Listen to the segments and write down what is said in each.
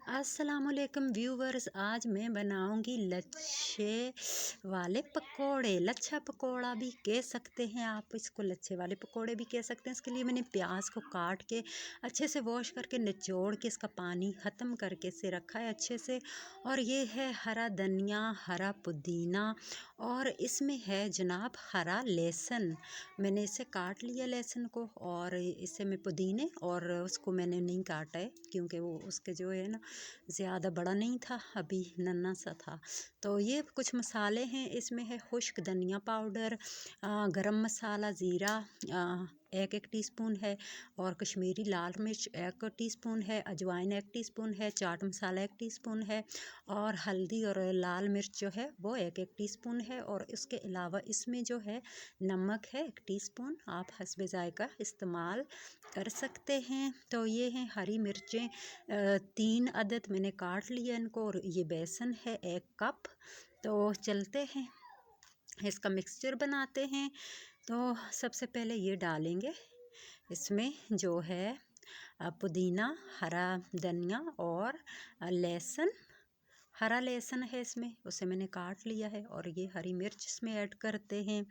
अस्सलामुअलैकुम व्यूवर्स। आज मैं बनाऊंगी लच्छे वाले पकोड़े। लच्छा पकोड़ा भी कह सकते हैं आप इसको, लच्छे वाले पकोड़े भी कह सकते हैं। इसके लिए मैंने प्याज को काट के अच्छे से वॉश करके निचोड़ के इसका पानी ख़त्म करके से रखा है अच्छे से। और ये है हरा धनिया, हरा पुदीना, और इसमें है जनाब हरा लहसुन। मैंने इसे काट लिया लहसुन को, और इसे मैं पुदीने और उसको मैंने नहीं काटा है क्योंकि वो उसके जो है ना ज़्यादा बड़ा नहीं था, अभी नन्हा सा था। तो ये कुछ मसाले हैं, इसमें है खुश्क धनिया पाउडर, गरम मसाला, ज़ीरा 1-1 टीस्पून है, और कश्मीरी लाल मिर्च 1 टीस्पून है, अजवाइन 1 टीस्पून है, चाट मसाला 1 टीस्पून है, और हल्दी और लाल मिर्च जो है वो 1-1 टीस्पून है। और इसके अलावा इसमें जो है नमक है 1 टीस्पून, आप हस्बे ज़ायक़ा इस्तेमाल कर सकते हैं। तो ये हैं हरी मिर्चें 3 अदद मैंने काट लिया इनको, और ये बेसन है 1 कप। तो चलते हैं इसका मिक्सचर बनाते हैं। तो सबसे पहले ये डालेंगे इसमें जो है पुदीना, हरा धनिया और लहसुन। हरा लहसुन है इसमें, उसे मैंने काट लिया है, और ये हरी मिर्च इसमें ऐड करते हैं।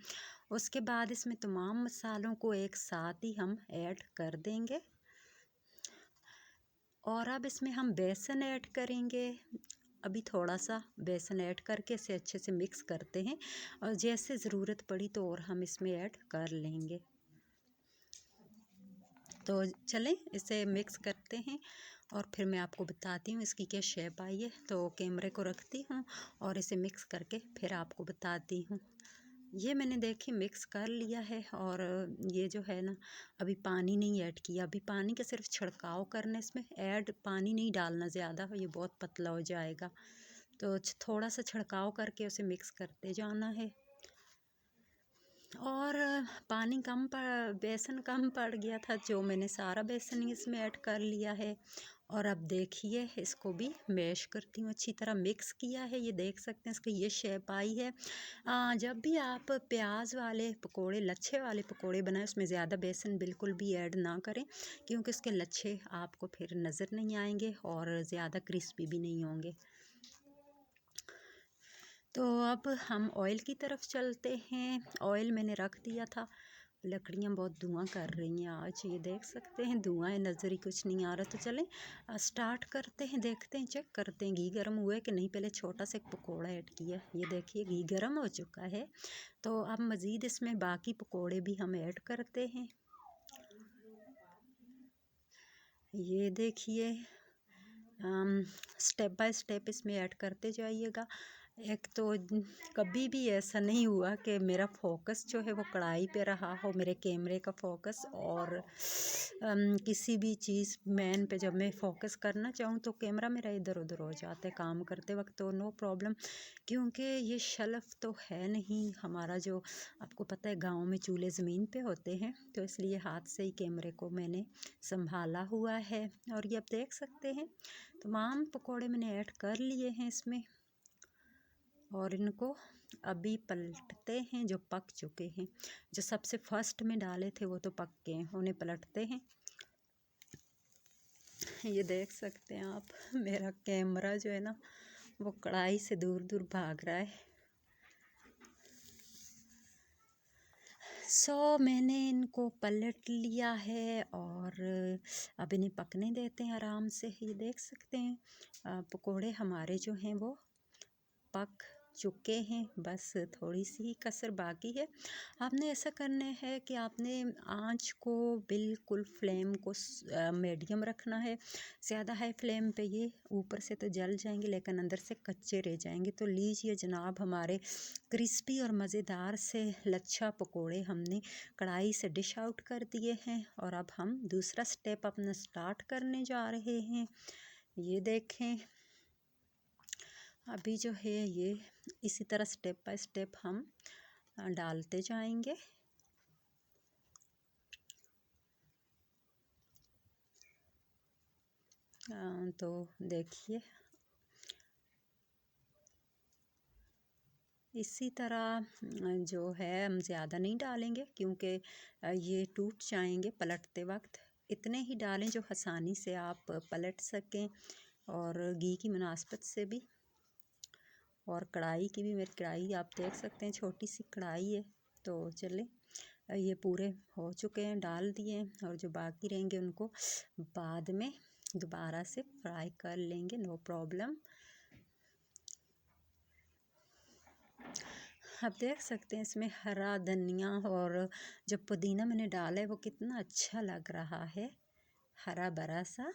उसके बाद इसमें तमाम मसालों को एक साथ ही हम ऐड कर देंगे, और अब इसमें हम बेसन ऐड करेंगे। अभी थोड़ा सा बेसन ऐड करके इसे अच्छे से मिक्स करते हैं, और जैसे ज़रूरत पड़ी तो और हम इसमें ऐड कर लेंगे। तो चलें इसे मिक्स करते हैं, और फिर मैं आपको बताती हूँ इसकी क्या शेप आई है। तो कैमरे को रखती हूँ और इसे मिक्स करके फिर आपको बताती हूँ। ये मैंने देखी मिक्स कर लिया है, और ये जो है ना अभी पानी नहीं ऐड किया, अभी पानी का सिर्फ छिड़काव करना, इसमें ऐड पानी नहीं डालना ज़्यादा, ये बहुत पतला हो जाएगा। तो थोड़ा सा छिड़काव करके उसे मिक्स करते जाना है। और पानी कम पड़ बेसन कम पड़ गया था, जो मैंने सारा बेसन इसमें ऐड कर लिया है। और अब देखिए इसको भी मैश करती हूँ, अच्छी तरह मिक्स किया है, ये देख सकते हैं इसकी ये शेप आई है। जब भी आप प्याज वाले पकोड़े, लच्छे वाले पकोड़े बनाएं, उसमें ज़्यादा बेसन बिल्कुल भी ऐड ना करें, क्योंकि उसके लच्छे आपको फिर नज़र नहीं आएंगे और ज़्यादा क्रिस्पी भी नहीं होंगे। तो अब हम ऑयल की तरफ चलते हैं। ऑयल मैंने रख दिया था, लकड़ियाँ बहुत धुआं कर रही हैं आज, ये देख सकते हैं धुआं है, नज़र ही कुछ नहीं आ रहा। तो चलें स्टार्ट करते हैं, देखते हैं, चेक करते हैं घी गर्म हुआ है कि नहीं। पहले छोटा सा एक पकोड़ा ऐड किया, ये देखिए घी गर्म हो चुका है। तो अब मज़ीद इसमें बाकी पकोड़े भी हम ऐड करते हैं। ये देखिए स्टेप बाय स्टेप इसमें ऐड करते जाइएगा। एक तो कभी भी ऐसा नहीं हुआ कि मेरा फोकस जो है वो कढ़ाई पे रहा हो, मेरे कैमरे का फोकस, और किसी भी चीज़ मैन पे जब मैं फोकस करना चाहूँ तो कैमरा मेरा इधर उधर हो जाता है काम करते वक्त। तो नो प्रॉब्लम, क्योंकि ये शेल्फ तो है नहीं हमारा, जो आपको पता है गांव में चूल्हे ज़मीन पे होते हैं, तो इसलिए हाथ से ही कैमरे को मैंने संभाला हुआ है। और ये आप देख सकते हैं तमाम पकोड़े मैंने ऐड कर लिए हैं इसमें, और इनको अभी पलटते हैं, जो पक चुके हैं। जो सबसे फर्स्ट में डाले थे वो तो पक गए हैं, उन्हें पलटते हैं। ये देख सकते हैं आप, मेरा कैमरा जो है ना वो कढ़ाई से दूर दूर भाग रहा है। मैंने इनको पलट लिया है, और अब इन्हें पकने देते हैं आराम से। ये देख सकते हैं पकोड़े हमारे जो हैं वो पक चुके हैं, बस थोड़ी सी ही कसर बाकी है। आपने ऐसा करना है कि आपने आंच को बिल्कुल फ्लेम को मीडियम रखना है। ज़्यादा हाई फ्लेम पे ये ऊपर से तो जल जाएंगे लेकिन अंदर से कच्चे रह जाएंगे। तो लीजिए जनाब, हमारे क्रिस्पी और मज़ेदार से लच्छा पकोड़े हमने कढ़ाई से डिश आउट कर दिए हैं, और अब हम दूसरा स्टेप अपना स्टार्ट करने जा रहे हैं। ये देखें अभी जो है ये इसी तरह स्टेप बाय स्टेप हम डालते जाएंगे। तो देखिए इसी तरह जो है हम ज़्यादा नहीं डालेंगे, क्योंकि ये टूट जाएंगे पलटते वक्त। इतने ही डालें जो आसानी से आप पलट सकें। और घी की मुनासबत से भी, और कढ़ाई की भी, मेरी कढ़ाई आप देख सकते हैं छोटी सी कढ़ाई है। तो चले, ये पूरे हो चुके हैं, डाल दिए, और जो बाकी रहेंगे उनको बाद में दोबारा से फ्राई कर लेंगे, नो प्रॉब्लम। आप देख सकते हैं इसमें हरा धनिया और जो पुदीना मैंने डाला है वो कितना अच्छा लग रहा है, हरा भरा सा।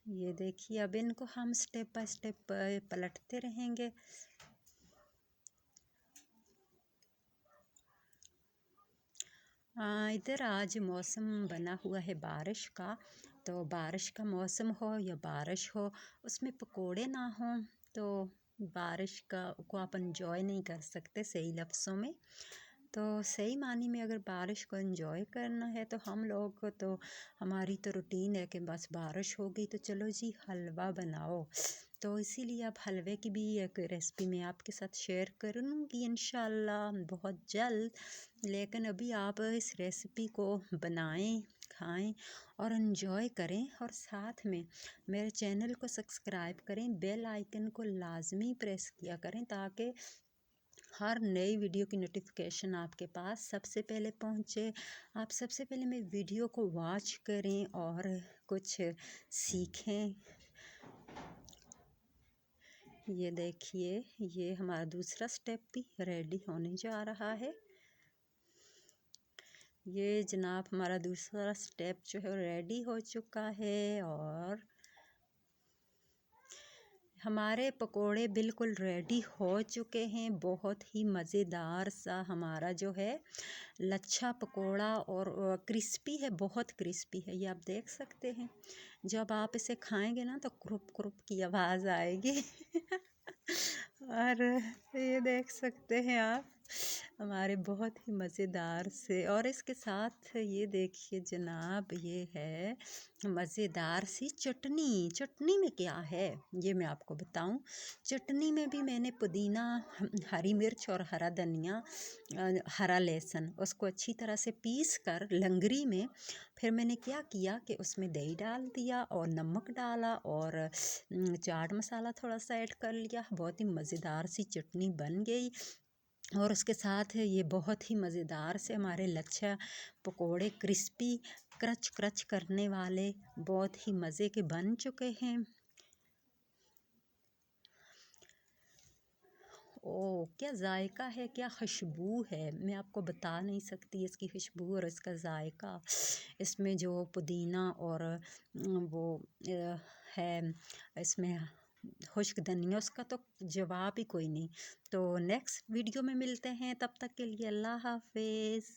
ये देखिए, अब इनको हम स्टेप बाय स्टेप पलटते रहेंगे। इधर आज मौसम बना हुआ है बारिश का, तो बारिश का मौसम हो या बारिश हो, उसमें पकोड़े ना हों तो बारिश का को आप इंजॉय नहीं कर सकते सही लफ्ज़ों में। तो सही मानी में अगर बारिश को एंजॉय करना है तो हम लोग को तो, हमारी तो रूटीन है कि बस बारिश हो गई तो चलो जी हलवा बनाओ। तो इसीलिए अब हलवे की भी एक रेसिपी मैं आपके साथ शेयर करूँगी इंशाल्लाह बहुत जल्द। लेकिन अभी आप इस रेसिपी को बनाएं, खाएं और एंजॉय करें, और साथ में मेरे चैनल को सब्सक्राइब करें, बेल आइकन को लाजमी प्रेस किया करें ताकि हर नई वीडियो की नोटिफिकेशन आपके पास सबसे पहले पहुंचे। आप सबसे पहले मेरी वीडियो को वॉच करें और कुछ सीखें। ये देखिए, ये हमारा दूसरा स्टेप भी रेडी होने जा रहा है। ये जनाब हमारा दूसरा स्टेप जो है रेडी हो चुका है, और हमारे पकोड़े बिल्कुल रेडी हो चुके हैं। बहुत ही मज़ेदार सा हमारा जो है लच्छा पकोड़ा, और क्रिस्पी है, बहुत क्रिस्पी है, ये आप देख सकते हैं। जब आप इसे खाएंगे ना तो क्रुप क्रुप की आवाज़ आएगी और ये देख सकते हैं आप हमारे बहुत ही मज़ेदार से। और इसके साथ ये देखिए जनाब, ये है मज़ेदार सी चटनी। चटनी में क्या है ये मैं आपको बताऊं। चटनी में भी मैंने पुदीना, हरी मिर्च और हरा धनिया, हरा लहसुन, उसको अच्छी तरह से पीस कर लंगरी में, फिर मैंने क्या किया कि उसमें दही डाल दिया और नमक डाला और चाट मसाला थोड़ा सा ऐड कर लिया। बहुत ही मज़ेदार सी चटनी बन गई। और उसके साथ ये बहुत ही मज़ेदार से हमारे लच्छा पकोड़े क्रिस्पी क्रच क्रच करने वाले बहुत ही मज़े के बन चुके हैं। ओह क्या ज़ायका है, क्या खुशबू है, मैं आपको बता नहीं सकती इसकी खुशबू और इसका ज़ायका। इसमें जो पुदीना और वो है, इसमें खुश्क धनिया, उसका तो जवाब ही कोई नहीं। तो नेक्स्ट वीडियो में मिलते हैं, तब तक के लिए अल्लाह हाफिज़।